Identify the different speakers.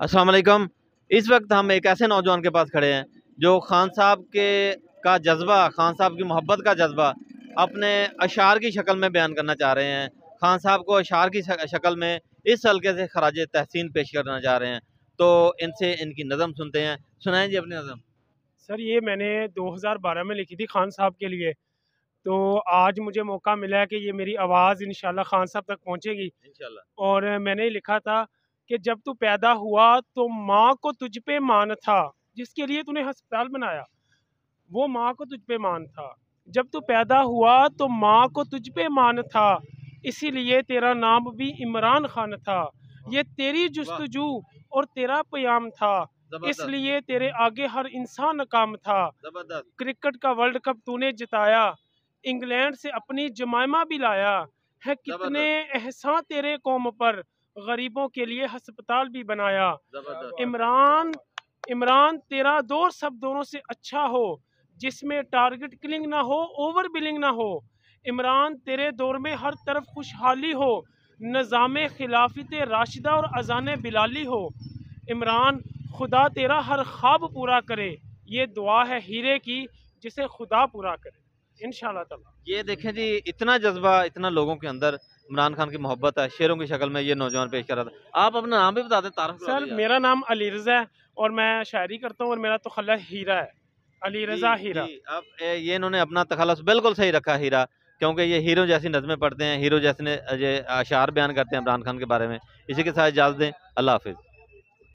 Speaker 1: अस्सलाम वालेकुम। इस वक्त हम एक ऐसे नौजवान के पास खड़े हैं जो खान साहब के का जज्बा, खान साहब की मोहब्बत का जज्बा अपने अशार की शक्ल में बयान करना चाह रहे हैं। खान साहब को अशार की शक्ल में इस हल्के से खराज तहसीन पेश करना चाह रहे हैं। तो इनसे इनकी नज़म सुनते हैं। सुनाएं जी अपनी नज़म।
Speaker 2: सर ये मैंने 2012 में लिखी थी खान साहब के लिए। तो आज मुझे मौका मिला है कि ये मेरी आवाज़ इंशाल्लाह खान साहब तक पहुंचेगी।
Speaker 1: इंशाल्लाह।
Speaker 2: और मैंने लिखा था कि जब तू पैदा हुआ तो माँ को तुझ पे मान था, जिसके लिए तूने अस्पताल बनाया, वो माँ को तुझ पे मान था। जब तू पैदा हुआ तो माँ को तुझ पे मान था, इसीलिए तेरा नाम भी इमरान खान था। ये तेरी जुस्तजू और तेरा प्याम था, इसलिए तेरे आगे हर इंसान नाकाम था।
Speaker 1: जबरदस्त।
Speaker 2: क्रिकेट का वर्ल्ड कप तूने जिताया, इंग्लैंड से अपनी जमाइमा भी लाया है। कितने एहसान तेरे कौम पर, गरीबों के लिए अस्पताल भी बनाया। इमरान इमरान तेरा दौर सब दोनों से अच्छा हो, जिसमें टारगेट किलिंग ना हो, ओवर बिलिंग ना हो। इमरान तेरे दौर में हर तरफ खुशहाली हो, निज़ाम खिलाफत राशिदा और अजान बिलाली हो। इमरान खुदा तेरा हर ख्वाब पूरा करे, ये दुआ है हीरे की जिसे खुदा पूरा करे इंशाल्लाह ताला।
Speaker 1: ये देखें जी, इतना जज्बा, इतना लोगों के अंदर इमरान खान की मोहब्बत है। शेरों की शक्ल में ये नौजवान पेश कर रहा था। आप अपना नाम भी बता दें, तारुफ करा
Speaker 2: सर
Speaker 1: दें यार।
Speaker 2: मेरा नाम अली रज़ा है और मैं शायरी करता हूँ और मेरा तो खल्ला हीरा है, अली
Speaker 1: जी
Speaker 2: रज़ा हीरा।
Speaker 1: जी। अब ये इन्होंने अपना तखल्लुस बिल्कुल सही रखा, हीरा। क्योंकि ये हीरो जैसी नज़में पढ़ते हैं, हीरो जैसे अशार बयान करते हैं इमरान खान के बारे में। इसी के साथ इजाज़त दें। अल्लाह हाफिज़।